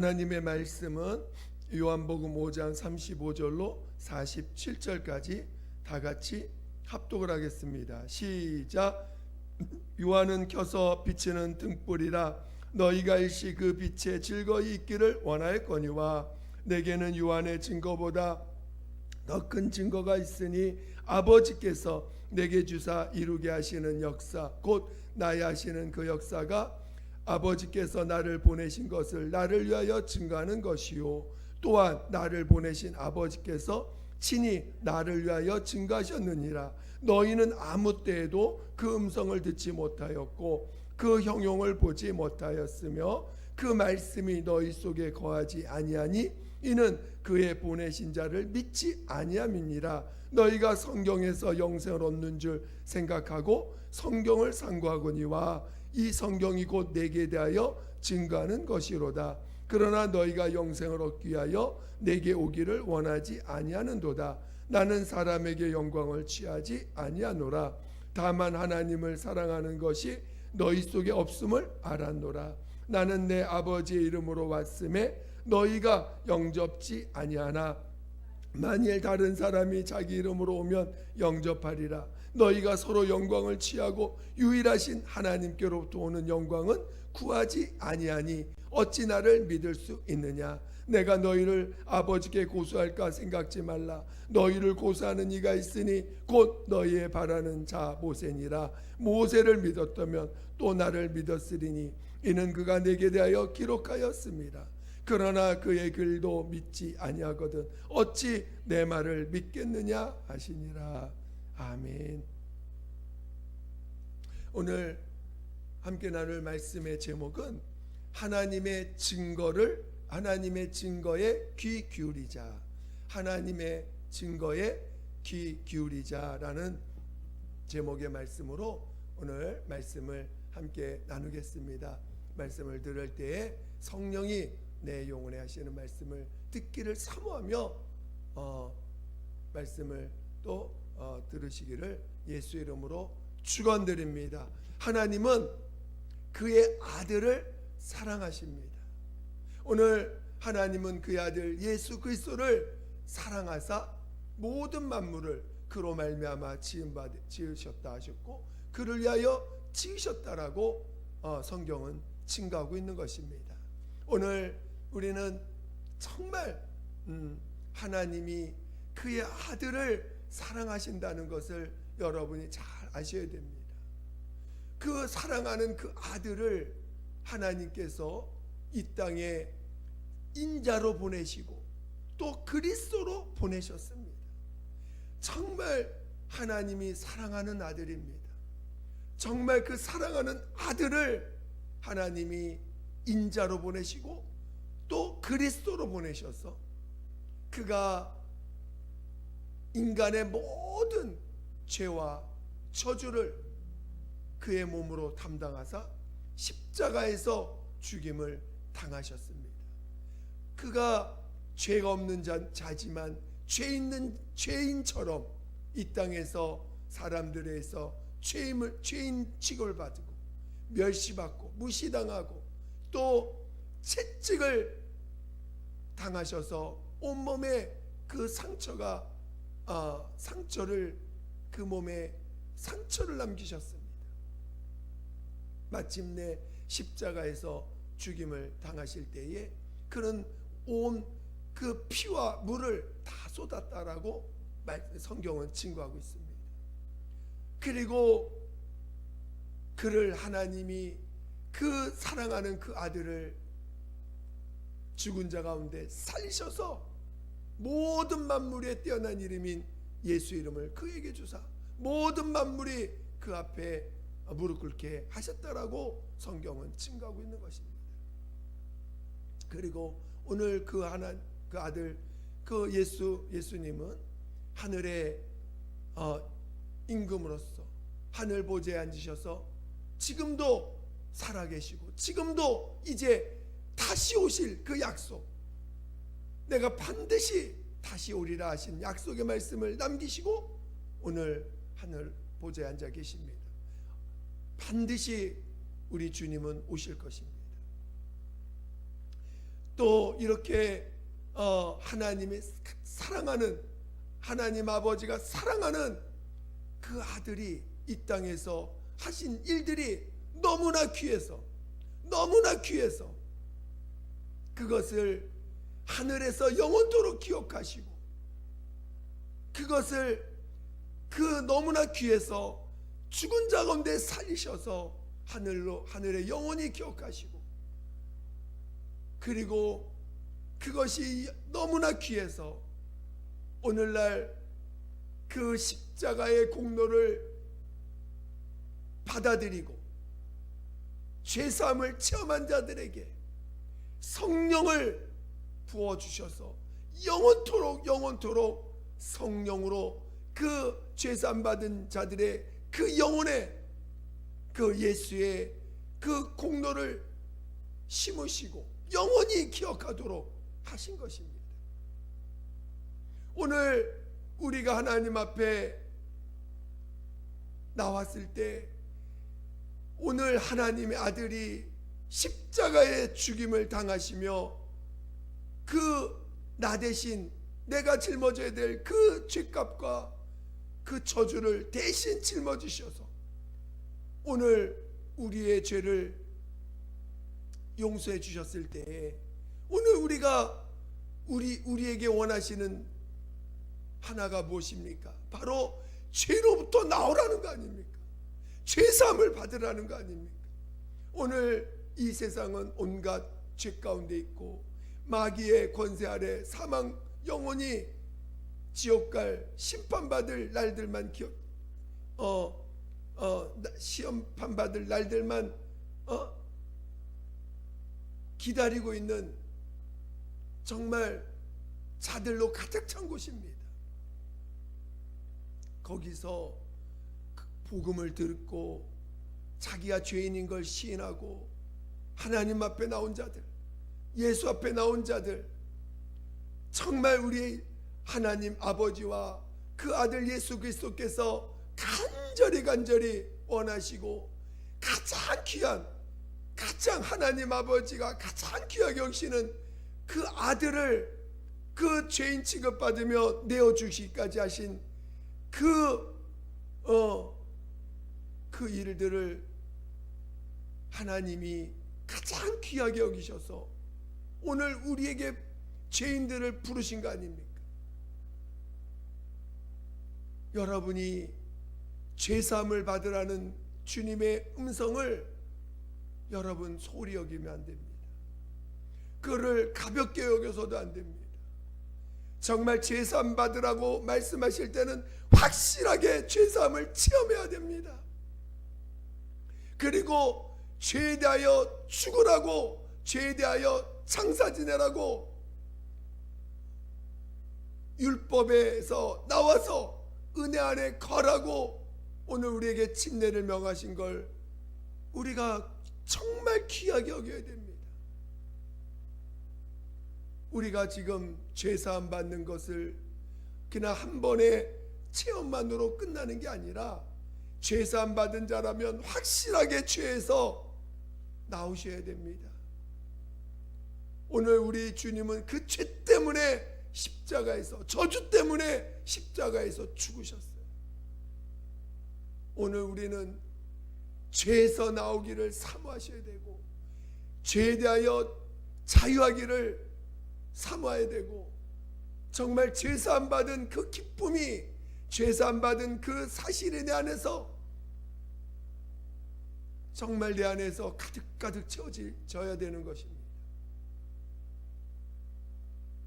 하나님의 말씀은 요한복음 5장 35절로 47절까지 다 같이 합독을 하겠습니다. 시작. 요한은 켜서 비치는 등불이라 너희가 일시 그 빛에 즐거이 있기를 원하였거니와 내게는 요한의 증거보다 더 큰 증거가 있으니 아버지께서 내게 주사 이루게 하시는 역사 곧 나의 하시는 그 역사가 아버지께서 나를 보내신 것을 나를 위하여 증거하는 것이요 또한 나를 보내신 아버지께서 친히 나를 위하여 증거하셨느니라. 너희는 아무 때에도 그 음성을 듣지 못하였고 그 형용을 보지 못하였으며 그 말씀이 너희 속에 거하지 아니하니 이는 그의 보내신 자를 믿지 아니함이니라. 너희가 성경에서 영생을 얻는 줄 생각하고 성경을 상고하거니와 이 성경이 곧 내게 대하여 증거하는 것이로다. 그러나 너희가 영생을 얻기 위하여 내게 오기를 원하지 아니하는도다. 나는 사람에게 영광을 취하지 아니하노라. 다만 하나님을 사랑하는 것이 너희 속에 없음을 알았노라. 나는 내 아버지의 이름으로 왔음에 너희가 영접지 아니하나 만일 다른 사람이 자기 이름으로 오면 영접하리라. 너희가 서로 영광을 취하고 유일하신 하나님께로부터 오는 영광은 구하지 아니하니 어찌 나를 믿을 수 있느냐. 내가 너희를 아버지께 고소할까 생각지 말라. 너희를 고소하는 이가 있으니 곧 너희의 바라는 자 모세니라. 모세를 믿었다면 또 나를 믿었으리니 이는 그가 내게 대하여 기록하였습니다. 그러나 그의 글도 믿지 아니하거든 어찌 내 말을 믿겠느냐 하시니라. 아멘. 오늘 함께 나눌 말씀의 제목은 하나님의 증거에 귀 기울이자. 하나님의 증거에 귀 기울이자라는 제목의 말씀으로 오늘 말씀을 함께 나누겠습니다. 말씀을 들을 때에 성령이 내 영혼에 하시는 말씀을 듣기를 사모하며 말씀을 또 들으시기를 예수 이름으로 축원드립니다. 하나님은 그의 아들을 사랑하십니다. 오늘 하나님은 그의 아들 예수 그리스도를 사랑하사 모든 만물을 그로 말미암아 지으셨다 하셨고 그를 위하여 지으셨다라고 성경은 증거하고 있는 것입니다. 오늘 우리는 정말 하나님이 그의 아들을 사랑하신다는 것을 여러분이 잘 아셔야 됩니다. 그 사랑하는 그 아들을 하나님께서 이 땅에 인자로 보내시고 또 그리스도로 보내셨습니다. 정말 하나님이 사랑하는 아들입니다. 정말 그 사랑하는 아들을 하나님이 인자로 보내시고 또 그리스도로 보내셔서 그가 인간의 모든 죄와 저주를 그의 몸으로 담당하사 십자가에서 죽임을 당하셨습니다. 그가 죄가 없는 자지만 죄 있는 죄인처럼 이 땅에서 사람들에서 죄인 취급을 받고 멸시받고 무시당하고 또 채찍을 당하셔서 온몸에 그 상처를 그 몸에 상처를 남기셨습니다. 마침내 십자가에서 죽임을 당하실 때에 그는 온 그 피와 물을 다 쏟았다라고 성경은 증거하고 있습니다. 그리고 그를 하나님이 그 사랑하는 그 아들을 죽은 자 가운데 살리셔서 모든 만물에 뛰어난 이름인 예수 이름을 그에게 주사 모든 만물이 그 앞에 무릎 꿇게 하셨다라고 성경은 증거하고 있는 것입니다. 그리고 오늘 그 아들 그 예수님은 하늘의 임금으로서 하늘 보좌에 앉으셔서 지금도 살아계시고 지금도 이제 다시 오실 그 약속, 내가 반드시 다시 오리라 하신 약속의 말씀을 남기시고 오늘 하늘 보좌에 앉아 계십니다. 반드시 우리 주님은 오실 것입니다. 또 이렇게 하나님의 사랑하는 하나님 아버지가 사랑하는 그 아들이 이 땅에서 하신 일들이 너무나 귀해서 그것을 하늘에서 영원토록 기억하시고, 그것을 그 너무나 귀해서 죽은 자 가운데 살리셔서 하늘에 영원히 기억하시고, 그리고 그것이 너무나 귀해서 오늘날 그 십자가의 공로를 받아들이고 죄사함을 체험한 자들에게 성령을 부어주셔서 영원토록 성령으로 그 죄사함 받은 자들의 그 영혼에 그 예수의 그 공로를 심으시고 영원히 기억하도록 하신 것입니다. 오늘 우리가 하나님 앞에 나왔을 때, 오늘 하나님의 아들이 십자가의 죽임을 당하시며 그 나 대신 내가 짊어져야 될 그 죄값과 그 저주를 대신 짊어지셔서 오늘 우리의 죄를 용서해 주셨을 때에, 오늘 우리에게 원하시는 하나가 무엇입니까? 바로 죄로부터 나오라는 거 아닙니까? 죄사함을 받으라는 거 아닙니까? 오늘 이 세상은 온갖 죄 가운데 있고 마귀의 권세 아래 사망 영원히 지옥갈 심판받을 날들만 시험판받을 날들만 기다리고 있는 정말 자들로 가득 찬 곳입니다. 거기서 복음을 듣고 자기가 죄인인 걸 시인하고 하나님 앞에 나온 자들, 예수 앞에 나온 자들, 정말 우리 하나님 아버지와 그 아들 예수 그리스도께서 간절히 원하시고 가장 귀한, 가장 하나님 아버지가 가장 귀하게 여기시는 그 아들을 그 죄인 취급받으며 내어주시기까지 하신 그 일들을 하나님이 가장 귀하게 여기셔서 오늘 우리에게 죄인들을 부르신 거 아닙니까? 여러분이 죄사함을 받으라는 주님의 음성을 여러분 소홀히 여기면 안 됩니다. 그를 가볍게 여겨서도 안 됩니다. 정말 죄사함 받으라고 말씀하실 때는 확실하게 죄사함을 체험해야 됩니다. 그리고 죄에 대하여 죽으라고, 죄에 대하여 장사 지내라고 율법에서 나와서 은혜 안에 거라고 오늘 우리에게 침례를 명하신 걸 우리가 정말 귀하게 여겨야 됩니다. 우리가 지금 죄사함 받는 것을 그냥 한 번의 체험만으로 끝나는 게 아니라, 죄사함 받은 자라면 확실하게 죄에서 나오셔야 됩니다. 오늘 우리 주님은 그 죄 때문에 십자가에서, 저주 때문에 십자가에서 죽으셨어요. 오늘 우리는 죄에서 나오기를 사모하셔야 되고, 죄에 대하여 자유하기를 사모해야 되고, 정말 죄사함 받은 그 기쁨이, 죄사함 받은 그 사실이 내 안에서 정말 내 안에서 가득가득 채워져야 되는 것입니다.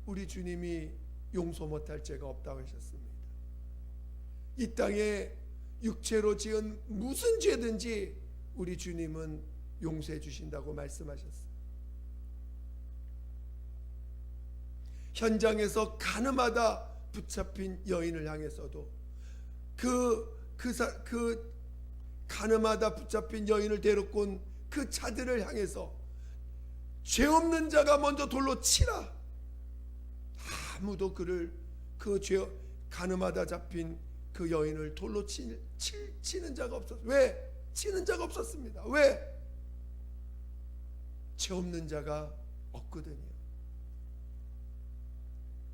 우리 주님이 용서 못할 죄가 없다고 하셨습니다. 이 땅에 육체로 지은 무슨 죄든지 우리 주님은 용서해 주신다고 말씀하셨어요. 현장에서 가늠하다 붙잡힌 여인을 향해서도 그 가늠하다 붙잡힌 여인을 데리고 온 그 자들을 향해서 죄 없는 자가 먼저 돌로 치라. 아무도 가늠하다 잡힌 그 여인을 돌로 치는 자가 없었어요. 왜? 치는 자가 없었습니다. 왜? 죄 없는 자가 없거든요.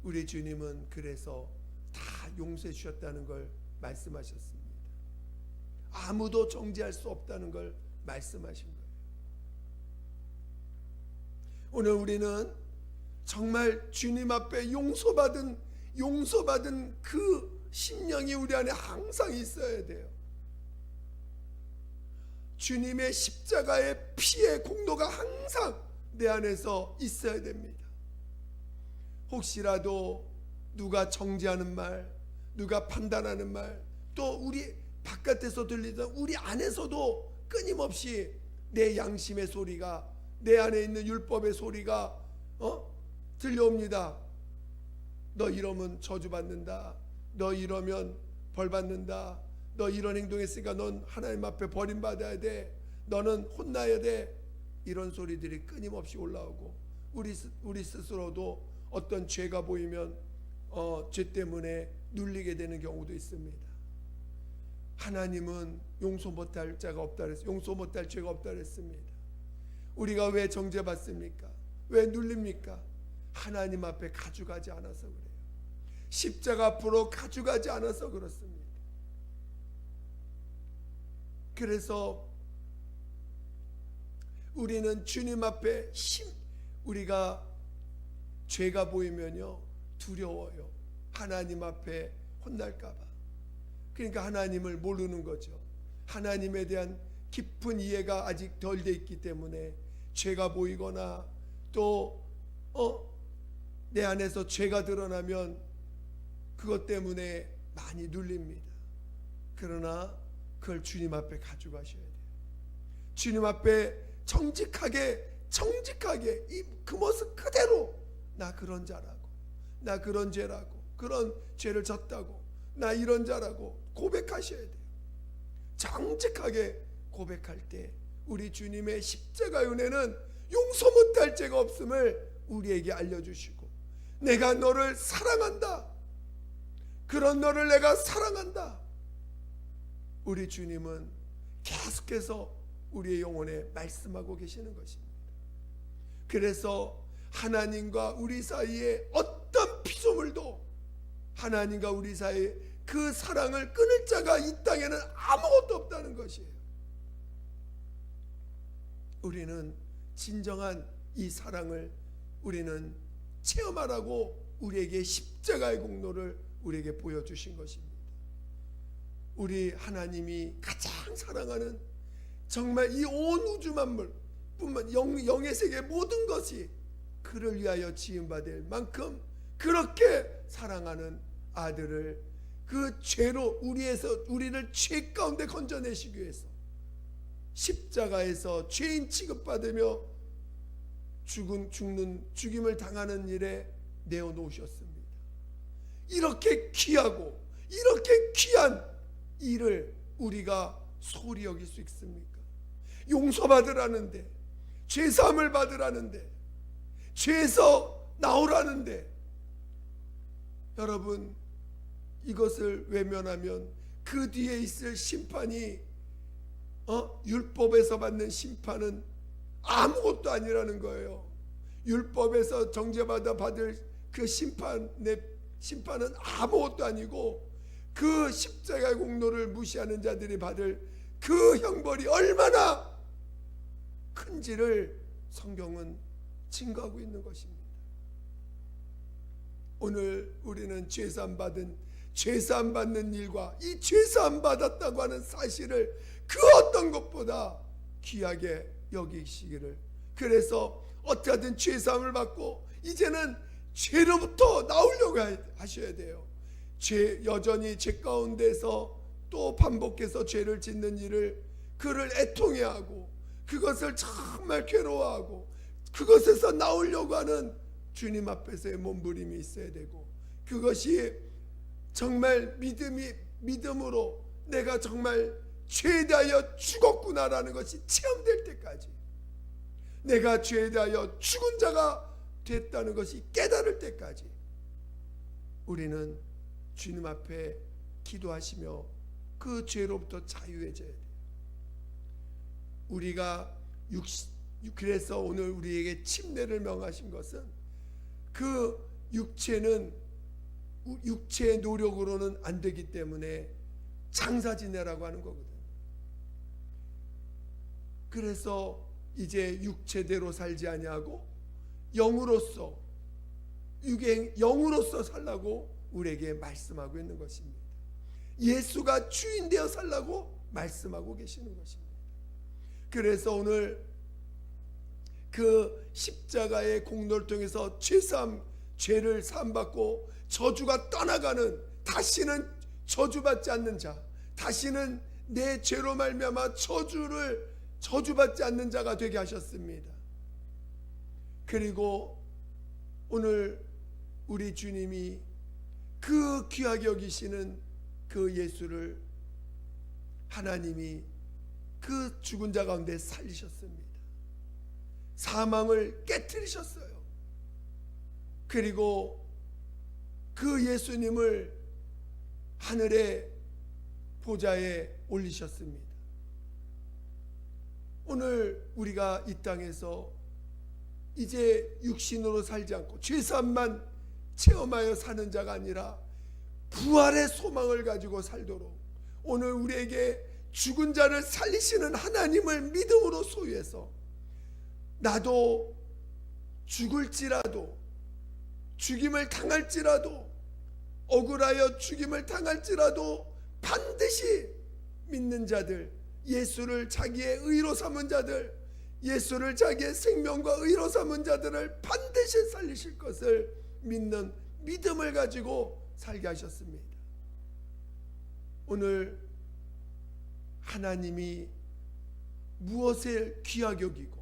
우리 주님은 그래서 다 용서해 주셨다는 걸 말씀하셨습니다. 아무도 정죄할 수 없다는 걸 말씀하신 거예요. 오늘 우리는 정말 주님 앞에 용서받은 그 심령이 우리 안에 항상 있어야 돼요. 주님의 십자가의 피의 공로가 항상 내 안에서 있어야 됩니다. 혹시라도 누가 정죄하는 말, 누가 판단하는 말, 또 우리 바깥에서 들리던 우리 안에서도 끊임없이 내 양심의 소리가, 내 안에 있는 율법의 소리가 들려옵니다. 너 이러면 저주받는다. 너 이러면 벌받는다. 너 이런 행동했으니까 넌 하나님 앞에 버림받아야 돼. 너는 혼나야 돼. 이런 소리들이 끊임없이 올라오고 우리 스스로도 어떤 죄가 보이면 죄 때문에 눌리게 되는 경우도 있습니다. 하나님은 용서 못할 자가 없다 그랬어요. 용서 못할 죄가 없다 그랬습니다. 우리가 왜 정죄받습니까? 왜 눌립니까? 하나님 앞에 가져가지 않아서 그래요. 십자가 앞으로 가져가지 않아서 그렇습니다. 그래서 우리는 주님 앞에 우리가 죄가 보이면요 두려워요. 하나님 앞에 혼날까 봐. 그러니까 하나님을 모르는 거죠. 하나님에 대한 깊은 이해가 아직 덜 돼 있기 때문에 죄가 보이거나 또 내 안에서 죄가 드러나면 그것 때문에 많이 눌립니다. 그러나 그걸 주님 앞에 가져가셔야 돼요. 주님 앞에 정직하게 그 모습 그대로 나 그런 자라고, 나 그런 죄라고, 그런 죄를 졌다고, 나 이런 자라고 고백하셔야 돼요. 정직하게 고백할 때 우리 주님의 십자가의 은혜는 용서 못할 죄가 없음을 우리에게 알려주시고, 내가 너를 사랑한다, 그런 너를 내가 사랑한다, 우리 주님은 계속해서 우리의 영혼에 말씀하고 계시는 것입니다. 그래서 하나님과 우리 사이에 어떤 피조물도 하나님과 우리 사이에 그 사랑을 끊을 자가 이 땅에는 아무것도 없다는 것이에요. 우리는 진정한 이 사랑을 우리는 체험하라고 우리에게 십자가의 공로를 우리에게 보여주신 것입니다. 우리 하나님이 가장 사랑하는 정말 이 온 우주 만물 뿐만 영의 세계 모든 것이 그를 위하여 지음받을 만큼 그렇게 사랑하는 아들을 그 죄로 우리를 죄 가운데 건져내시기 위해서 십자가에서 죄인 취급받으며 죽임을 당하는 일에 내어놓으셨습니다. 이렇게 귀하고 이렇게 귀한 일을 우리가 소홀히 여길 수 있습니까? 용서받으라는데, 죄사함을 받으라는데, 죄에서 나오라는데, 여러분 이것을 외면하면 그 뒤에 있을 심판이 율법에서 받는 심판은 아무것도 아니라는 거예요. 율법에서 정죄받아 받을 그 심판은 아무것도 아니고 그 십자가의 공로를 무시하는 자들이 받을 그 형벌이 얼마나 큰지를 성경은 증거하고 있는 것입니다. 오늘 우리는 죄사함 받는 일과 이 죄사함 받았다고 하는 사실을 그 어떤 것보다 귀하게 여기시기를, 그래서 어떻게든 죄사함을 받고 이제는 죄로부터 나오려고 하셔야 돼요. 여전히 죄 가운데서 또 반복해서 죄를 짓는 일을 그를 애통해하고 그것을 정말 괴로워하고 그것에서 나오려고 하는 주님 앞에서의 몸부림이 있어야 되고, 그것이 정말 믿음으로 내가 정말 죄에 대하여 죽었구나라는 것이 체험될 때까지, 내가 죄에 대하여 죽은 자가 됐다는 것이 깨달을 때까지 우리는 주님 앞에 기도하시며 그 죄로부터 자유해져야 돼요. 우리가 그래서 오늘 우리에게 침례를 명하신 것은 그 육체의 노력으로는 안 되기 때문에 장사 지내라고 하는 거거든. 그래서 이제 육체대로 살지 아니하고 영으로서 영으로서 살라고 우리에게 말씀하고 있는 것입니다. 예수가 주인 되어 살라고 말씀하고 계시는 것입니다. 그래서 오늘 그 십자가의 공로를 통해서 죄를 사함받고 저주가 떠나가는, 다시는 저주받지 않는 자, 다시는 내 죄로 말미암아 저주받지 않는 자가 되게 하셨습니다. 그리고 오늘 우리 주님이 그 귀하게 여기시는 그 예수를 하나님이 그 죽은 자 가운데 살리셨습니다. 사망을 깨뜨리셨어요. 그리고 그 예수님을 하늘의 보좌에 올리셨습니다. 오늘 우리가 이 땅에서 이제 육신으로 살지 않고 죄사함만 체험하여 사는 자가 아니라 부활의 소망을 가지고 살도록 오늘 우리에게 죽은 자를 살리시는 하나님을 믿음으로 소유해서 나도 죽을지라도, 죽임을 당할지라도, 억울하여 죽임을 당할지라도 반드시 믿는 자들, 예수를 자기의 의로 삼은 자들, 예수를 자기의 생명과 의로 삼은 자들을 반드시 살리실 것을 믿는 믿음을 가지고 살게 하셨습니다. 오늘 하나님이 무엇을 귀하게 여기고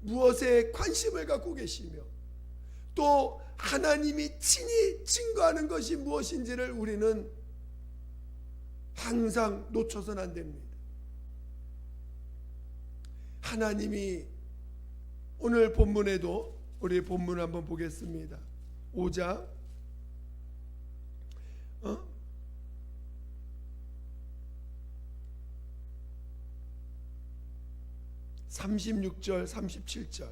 무엇에 관심을 갖고 계시며 또 하나님이 친히 증거하는 것이 무엇인지를 우리는 항상 놓쳐서는 안 됩니다. 하나님이 오늘 본문에도 우리 본문을 한번 보겠습니다. 5장 36절 37절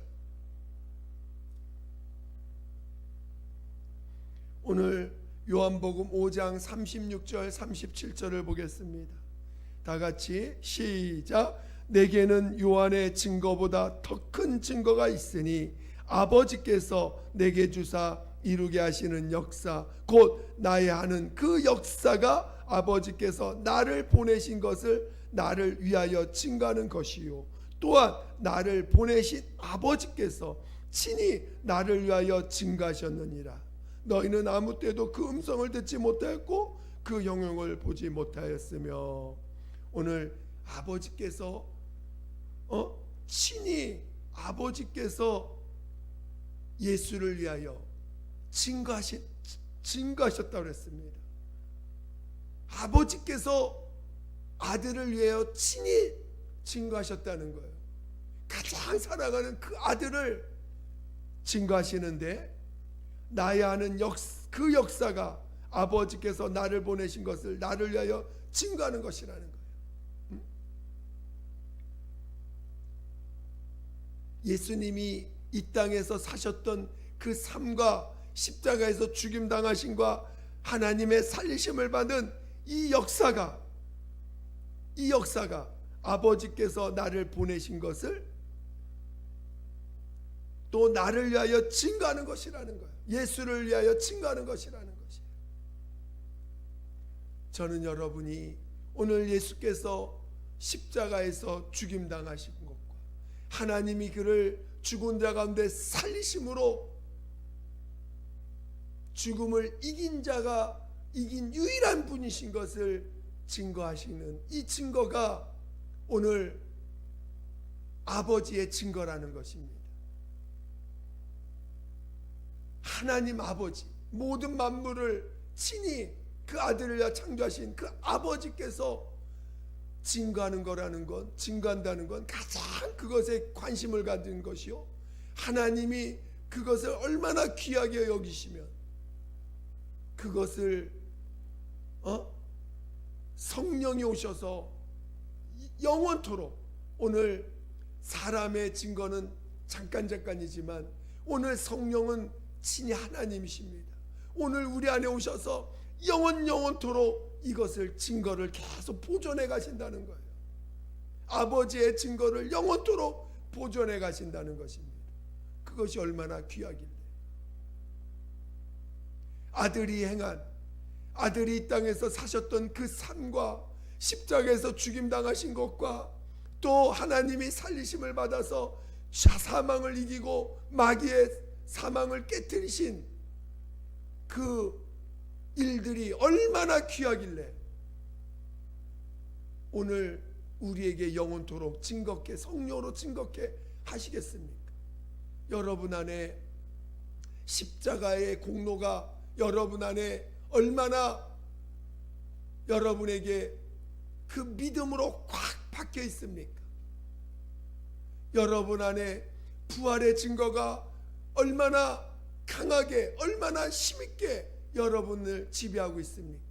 오늘 요한복음 5장 36절 37절을 보겠습니다. 다 같이 시작. 내게는 요한의 증거보다 더 큰 증거가 있으니 아버지께서 내게 주사 이루게 하시는 역사 곧 나의 하는 그 역사가 아버지께서 나를 보내신 것을 나를 위하여 증거하는 것이요 또한 나를 보내신 아버지께서 친히 나를 위하여 증거하셨느니라. 너희는 아무 때도 그 음성을 듣지 못하였고 그 영광을 보지 못하였으며 오늘 아버지께서 친히 아버지께서 예수를 위하여 증거하셨다고 했습니다. 아버지께서 아들을 위하여 친히 증거하셨다는 거예요. 가장 사랑하는 그 아들을 증거하시는데 나의 아는 그 역사가 아버지께서 나를 보내신 것을 나를 위하여 증거하는 것이라는 거예요. 예수님이 이 땅에서 사셨던 그 삶과 십자가에서 죽임당하심과 하나님의 살리심을 받은 이 역사가 아버지께서 나를 보내신 것을 또 나를 위하여 증거하는 것이라는 거예요. 예수를 위하여 증거하는 것이라는 것이에요. 저는 여러분이 오늘 예수께서 십자가에서 죽임당하신 것과 하나님이 그를 죽은 자 가운데 살리심으로 죽음을 이긴 자가 이긴 유일한 분이신 것을 증거하시는 이 증거가 오늘 아버지의 증거라는 것입니다. 하나님 아버지, 모든 만물을 친히 그 아들을 위하여 창조하신 그 아버지께서 증거하는 거라는 건, 증거한다는 건 가장 그것에 관심을 가진 것이요 하나님이 그것을 얼마나 귀하게 여기시면 그것을 성령이 오셔서 영원토록, 오늘 사람의 증거는 잠깐이지만 오늘 성령은 친히 하나님이십니다. 오늘 우리 안에 오셔서 영원토록 이것을 증거를 계속 보존해 가신다는 거예요. 아버지의 증거를 영원토록 보존해 가신다는 것입니다. 그것이 얼마나 귀하길래. 아들이 이 땅에서 사셨던 그 삶과 십자가에서 죽임당하신 것과 또 하나님이 살리심을 받아서 사망을 이기고 마귀의 사망을 깨뜨리신 그 일들이 얼마나 귀하길래 오늘 우리에게 영원토록 증거케, 성령으로 증거케 하시겠습니까? 여러분 안에 십자가의 공로가 여러분 안에 얼마나 여러분에게 그 믿음으로 꽉 박혀 있습니까? 여러분 안에 부활의 증거가 얼마나 강하게, 얼마나 힘있게 여러분을 지배하고 있습니까?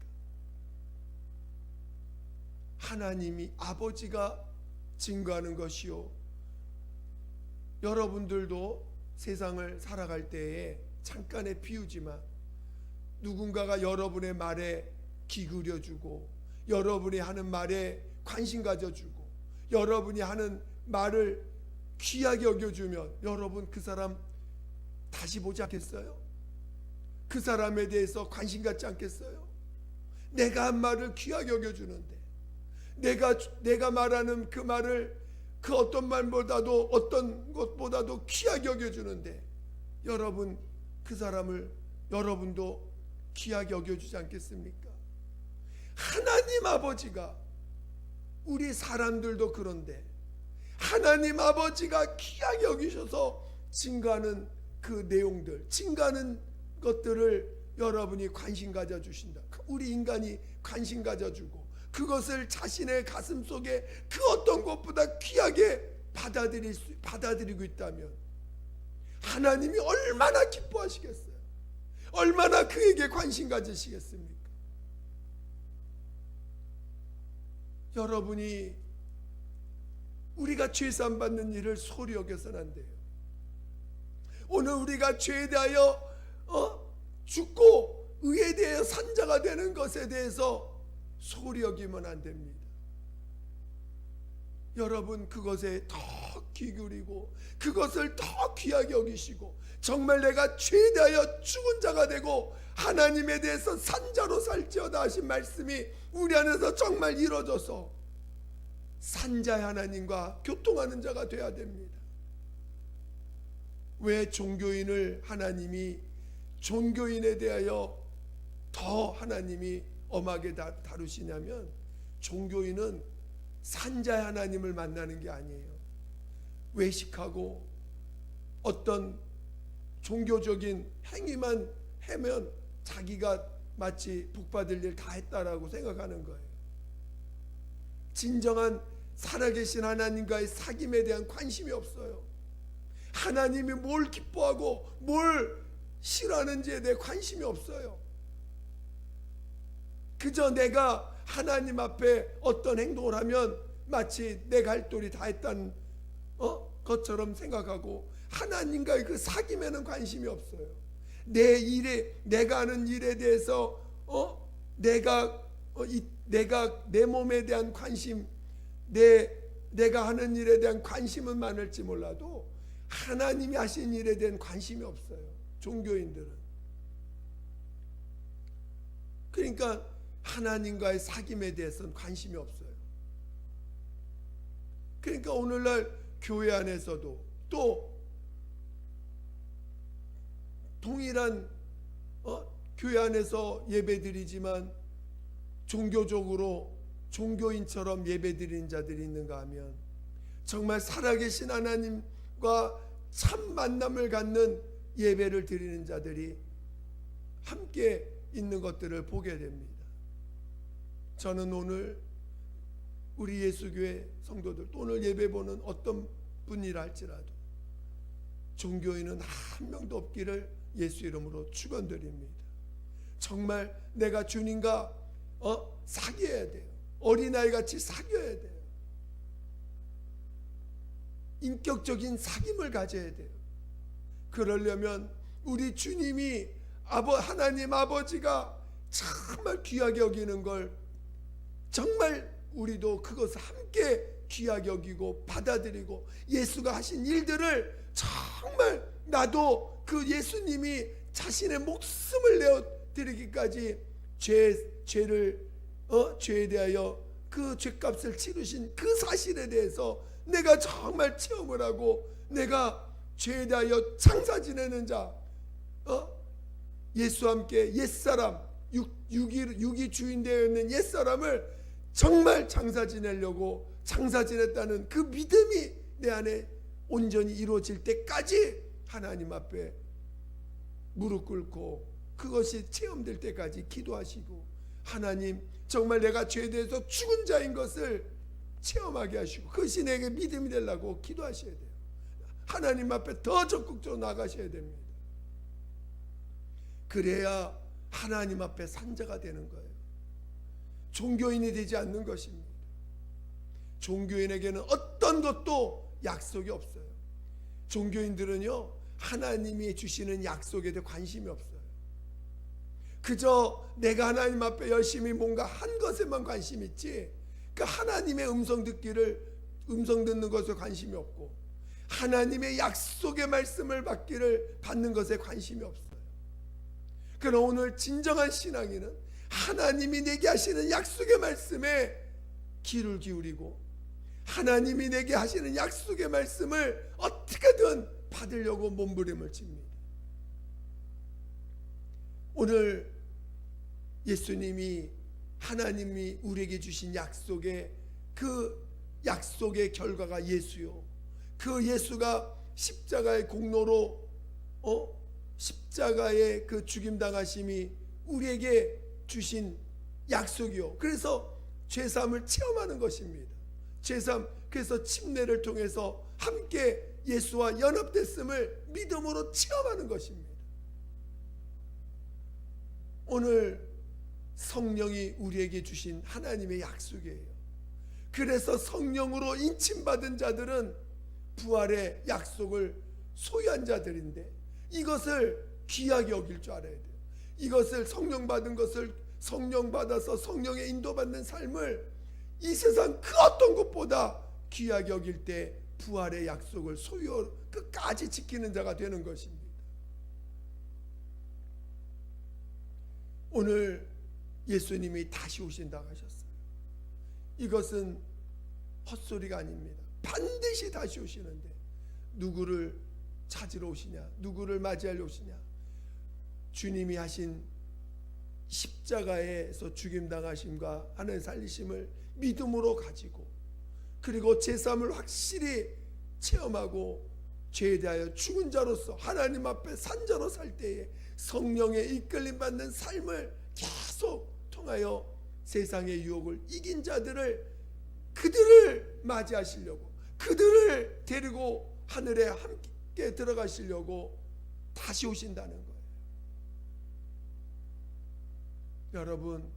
하나님이 아버지가 증거하는 것이요, 여러분들도 세상을 살아갈 때에 잠깐의 비유지만 누군가가 여러분의 말에 귀 기울여주고 여러분이 하는 말에 관심 가져주고 여러분이 하는 말을 귀하게 여겨주면 여러분 그 사람 다시 보지 않겠어요? 그 사람에 대해서 관심 갖지 않겠어요? 내가 한 말을 귀하게 여겨주는데 내가 말하는 그 말을 그 어떤 말보다도 어떤 것보다도 귀하게 여겨주는데 여러분 그 사람을 여러분도 귀하게 여겨주지 않겠습니까? 하나님 아버지가, 우리 사람들도 그런데 하나님 아버지가 귀하게 여기셔서 증거하는 그 내용들, 증거하는 것들을 여러분이 관심 가져주신다. 우리 인간이 관심 가져주고 그것을 자신의 가슴 속에 그 어떤 것보다 귀하게 받아들이고 있다면 하나님이 얼마나 기뻐하시겠어요? 얼마나 그에게 관심 가지시겠습니까? 여러분이 우리가 죄산 받는 일을 소리 여겨서는 안 돼요. 오늘 우리가 죄에 대하여 죽고 의에 대하여 산자가 되는 것에 대해서 소리 여기면 안 됩니다. 여러분 그것에 더 귀 기울이고 그것을 더 귀하게 여기시고 정말 내가 죄에 대하여 죽은 자가 되고 하나님에 대해서 산자로 살지어다 하신 말씀이 우리 안에서 정말 이루어져서 산자의 하나님과 교통하는 자가 되어야 됩니다. 왜 종교인을 하나님이 종교인에 대하여 더 하나님이 엄하게 다루시냐면 종교인은 산자의 하나님을 만나는 게 아니에요. 외식하고 어떤 종교적인 행위만 하면 자기가 마치 복받을 일 다 했다라고 생각하는 거예요. 진정한 살아계신 하나님과의 사귐에 대한 관심이 없어요. 하나님이 뭘 기뻐하고 뭘 싫어하는지에 대해 관심이 없어요. 그저 내가 하나님 앞에 어떤 행동을 하면 마치 내 갈 도리 다 했다는 것처럼 생각하고 하나님과의 그 사귐에는 관심이 없어요. 내가 하는 일에 대해서 내가 내 몸에 대한 관심, 내가 하는 일에 대한 관심은 많을지 몰라도 하나님이 하신 일에 대한 관심이 없어요. 종교인들은. 그러니까 하나님과의 사귐에 대해서는 관심이 없어요. 그러니까 오늘날 교회 안에서도 또 동일한 교회 안에서 예배드리지만 종교적으로 종교인처럼 예배드리는 자들이 있는가 하면 정말 살아계신 하나님과 참 만남을 갖는 예배를 드리는 자들이 함께 있는 것들을 보게 됩니다. 저는 오늘 우리 예수교회 성도들 또 오늘 예배 보는 어떤 분이라 할지라도 종교인은 한 명도 없기를 예수 이름으로 축원드립니다. 정말 내가 주님과 사귀어야 돼요. 어린아이같이 사귀어야 돼요. 인격적인 사귐을 가져야 돼요. 그러려면 우리 주님이 하나님 아버지가 정말 귀하게 여기는 걸 정말 우리도 그것을 함께 귀하게 여기고 받아들이고 예수가 하신 일들을 정말 나도 그 예수님이 자신의 목숨을 내어 드리기까지 죄에 대하여 그 죄값을 치르신 그 사실에 대해서 내가 정말 체험을 하고 내가 죄에 대하여 장사 지내는 자, 예수와 함께 옛사람, 육이 주인 되어 있는 옛사람을 정말 장사 지내려고 장사 지냈다는 그 믿음이 내 안에 온전히 이루어질 때까지 하나님 앞에 무릎 꿇고 그것이 체험될 때까지 기도하시고, 하나님 정말 내가 죄에 대해서 죽은 자인 것을 체험하게 하시고 그것이 내게 믿음이 되려고 기도하셔야 돼요. 하나님 앞에 더 적극적으로 나가셔야 됩니다. 그래야 하나님 앞에 산자가 되는 거예요. 종교인이 되지 않는 것입니다. 종교인에게는 어떤 것도 약속이 없어요. 종교인들은요, 하나님이 주시는 약속에 대해 관심이 없어요. 그저 내가 하나님 앞에 열심히 뭔가 한 것에만 관심 있지, 그 하나님의 음성 듣는 것에 관심이 없고 하나님의 약속의 말씀을 받는 것에 관심이 없어요. 그러나 오늘 진정한 신앙인은 하나님이 내게 하시는 약속의 말씀에 귀를 기울이고 하나님이 내게 하시는 약속의 말씀을 어떻게든 받으려고 몸부림을 칩니다. 오늘 예수님이 하나님이 우리에게 주신 그 약속의 결과가 예수요. 그 예수가 십자가의 공로로 십자가의 그 죽임당하심이 우리에게 주신 약속이요. 그래서 죄사함을 체험하는 것입니다. 죄사함, 그래서 침례를 통해서 함께 예수와 연합됐음을 믿음으로 체험하는 것입니다. 오늘 성령이 우리에게 주신 하나님의 약속이에요. 그래서 성령으로 인침받은 자들은 부활의 약속을 소유한 자들인데 이것을 귀하게 여길 줄 알아야 돼요. 이것을 성령 받은 것을 성령 받아서 성령의 인도받는 삶을 이 세상 그 어떤 것보다 귀하게 여길 때 부활의 약속을 소유 끝까지 지키는 자가 되는 것입니다. 오늘 예수님이 다시 오신다고 하셨어요. 이것은 헛소리가 아닙니다. 반드시 다시 오시는데 누구를 찾으러 오시냐, 누구를 맞이하려 오시냐, 주님이 하신 십자가에서 죽임당하심과 하나님 살리심을 믿음으로 가지고 그리고 제사함을 확실히 체험하고 죄에 대하여 죽은 자로서 하나님 앞에 산 자로 살 때에 성령의 이끌림 받는 삶을 계속 통하여 세상의 유혹을 이긴 자들을 그들을 맞이하시려고 그들을 데리고 하늘에 함께 들어가시려고 다시 오신다는 거예요. 여러분,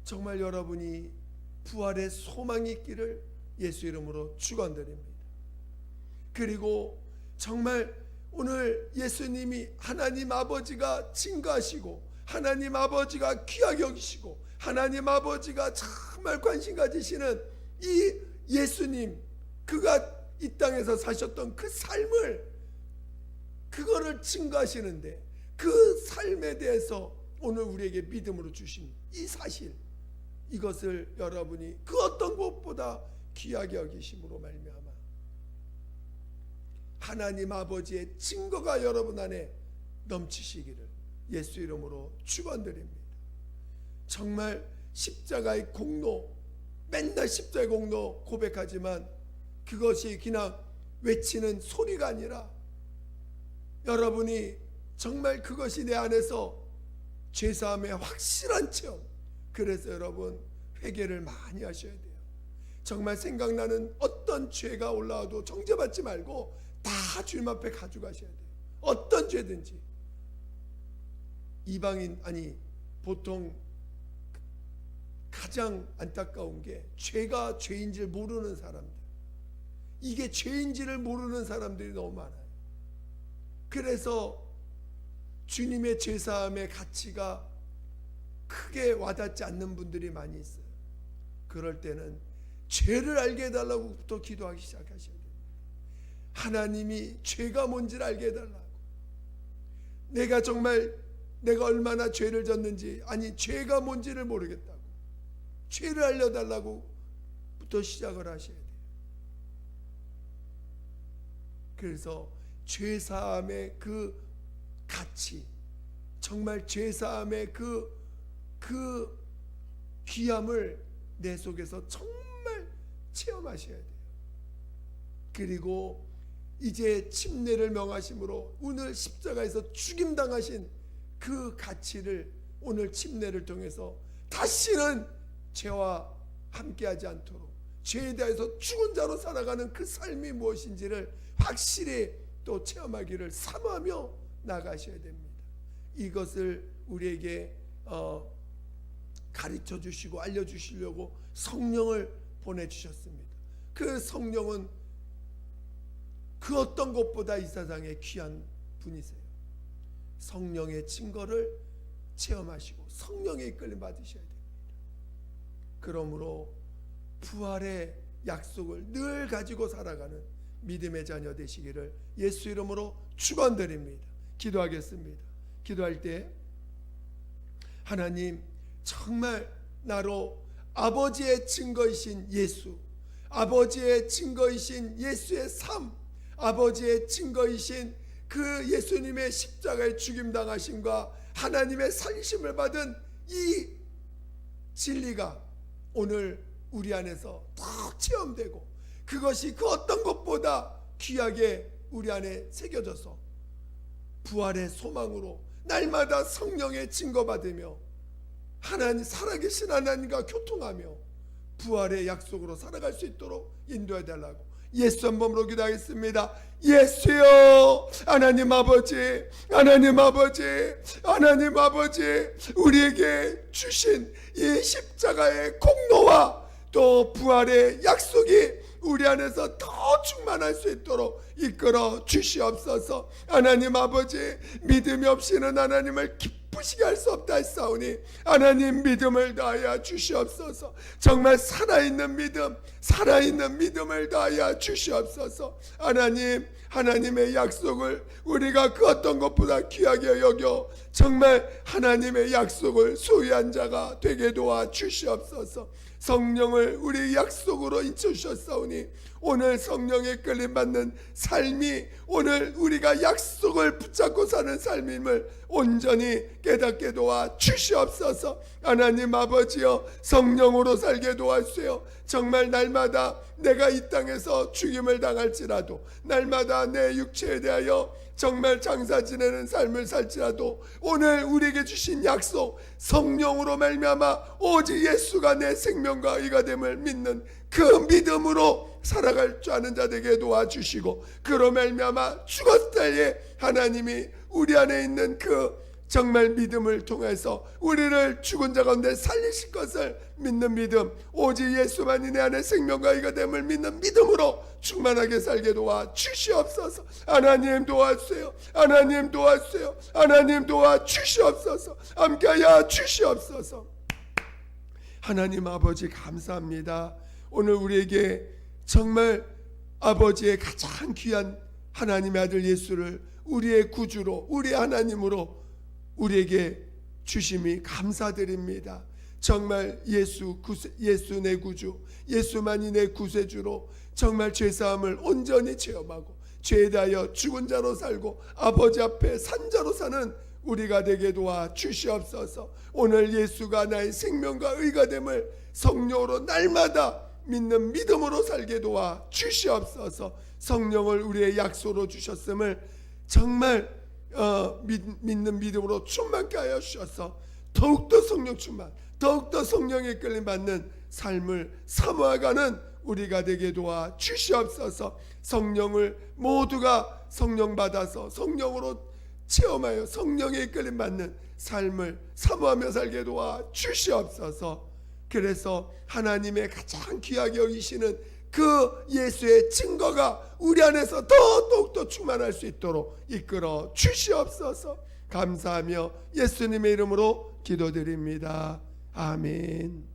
정말 여러분이 부활의 소망이 있기를 예수 이름으로 축원드립니다. 그리고 정말 오늘 예수님이 하나님 아버지가 증거하시고 하나님 아버지가 귀하게 여기시고 하나님 아버지가 정말 관심 가지시는 이 예수님, 그가 이 땅에서 사셨던 그 삶을 그거를 증거하시는데 그 삶에 대해서 오늘 우리에게 믿음으로 주신 이 사실, 이것을 여러분이 그 어떤 것보다 귀하게 여기심으로 말미암아 하나님 아버지의 증거가 여러분 안에 넘치시기를 예수 이름으로 축원드립니다. 정말 십자가의 공로, 맨날 십자가의 공로 고백하지만 그것이 그냥 외치는 소리가 아니라 여러분이 정말 그것이 내 안에서 죄사함의 확실한 체험. 그래서 여러분 회개를 많이 하셔야 돼요. 정말 생각나는 어떤 죄가 올라와도 정죄받지 말고 다 주님 앞에 가져가셔야 돼요. 어떤 죄든지. 이방인, 아니 보통 가장 안타까운 게 죄가 죄인지를 모르는 사람들, 이게 죄인지를 모르는 사람들이 너무 많아요. 그래서 주님의 죄사함의 가치가 크게 와닿지 않는 분들이 많이 있어요. 그럴 때는 죄를 알게 해달라고부터 기도하기 시작하셔야 돼요. 하나님이 죄가 뭔지를 알게 해달라고. 내가 얼마나 죄를 졌는지, 아니 죄가 뭔지를 모르겠다고, 죄를 알려달라고부터 시작을 하셔야 돼요. 그래서 죄사함의 그 가치, 정말 죄사함의 그 귀함을 내 속에서 정말 체험하셔야 돼요. 그리고 이제 침례를 명하심으로 오늘 십자가에서 죽임당하신 그 가치를 오늘 침례를 통해서 다시는 죄와 함께하지 않도록, 죄에 대해서 죽은 자로 살아가는 그 삶이 무엇인지를 확실히 또 체험하기를 사모하며 나가셔야 됩니다. 이것을 우리에게 가르쳐 주시고 알려주시려고 성령을 보내주셨습니다. 그 성령은 그 어떤 것보다 이 세상에 귀한 분이세요. 성령의 증거를 체험하시고 성령의 이끌림 받으셔야 됩니다. 그러므로 부활의 약속을 늘 가지고 살아가는 믿음의 자녀 되시기를 예수 이름으로 축원드립니다. 기도하겠습니다. 기도할 때 하나님, 정말 나로 아버지의 증거이신 예수, 아버지의 증거이신 예수의 삶, 아버지의 증거이신 그 예수님의 십자가의 죽임당하심과 하나님의 살리심을 받은 이 진리가 오늘 우리 안에서 더 체험되고, 그것이 그 어떤 것보다 귀하게 우리 안에 새겨져서 부활의 소망으로 날마다 성령의 증거받으며 하나님, 살아계신 하나님과 교통하며 부활의 약속으로 살아갈 수 있도록 인도해 달라고 예수 한 번으로 기도하겠습니다. 예수여, 하나님 아버지, 하나님 아버지, 하나님 아버지, 우리에게 주신 이 십자가의 공로와 또 부활의 약속이 우리 안에서 더 충만할 수 있도록 이끌어 주시옵소서. 하나님 아버지, 믿음이 없이는 하나님을 기쁘시게 할 수 없다 했사오니 하나님 믿음을 다하여 주시옵소서. 정말 살아있는 믿음, 살아있는 믿음을 다하여 주시옵소서. 하나님, 하나님의 약속을 우리가 그 어떤 것보다 귀하게 여겨 정말 하나님의 약속을 소유한 자가 되게 도와 주시옵소서. 성령을 우리 약속으로 인쳐주셨사오니 오늘 성령의 끌림 받는 삶이 오늘 우리가 약속을 붙잡고 사는 삶임을 온전히 깨닫게 도와 주시옵소서. 하나님 아버지여, 성령으로 살게 도와주세요. 정말 날마다 내가 이 땅에서 죽임을 당할지라도, 날마다 내 육체에 대하여 정말 장사 지내는 삶을 살지라도 오늘 우리에게 주신 약속, 성령으로 말미암아 오직 예수가 내 생명과 의가 됨을 믿는 그 믿음으로 살아갈 줄 아는 자 되게 도와주시고, 그로 말미암아 죽었을 때에 하나님이 우리 안에 있는 그 정말 믿음을 통해서 우리를 죽은 자 가운데 살리실 것을 믿는 믿음, 오직 예수만이 내 안에 생명과 의가 됨을 믿는 믿음으로 충만하게 살게 도와 주시옵소서. 하나님 도와주세요. 하나님 도와주세요. 하나님 도와주시옵소서. 함께하여 주시옵소서. 하나님 아버지 감사합니다. 오늘 우리에게 정말 아버지의 가장 귀한 하나님의 아들 예수를 우리의 구주로, 우리의 하나님으로 우리에게 주심이 감사드립니다. 정말 예수 내 구주, 예수만이 내 구세주로 정말 죄사함을 온전히 체험하고 죄에 대하여 죽은 자로 살고 아버지 앞에 산자로 사는 우리가 되게 도와 주시옵소서. 오늘 예수가 나의 생명과 의가 됨을 성령으로 날마다 믿는 믿음으로 살게 도와 주시옵소서. 성령을 우리의 약속으로 주셨음을 정말 믿는 믿음으로 충만케 하여 주셔서 더욱더 성령 충만, 더욱더 성령의 끌림 받는 삶을 사모하가는 우리가 되게 도와 주시옵소서. 성령을 모두가 성령 받아서 성령으로 체험하여 성령의 이끌림 받는 삶을 사모하며 살게 도와 주시옵소서. 그래서 하나님의 가장 귀하게 여기시는 그 예수의 증거가 우리 안에서 더 더욱더 충만할 수 있도록 이끌어 주시옵소서. 감사하며 예수님의 이름으로 기도드립니다. 아멘.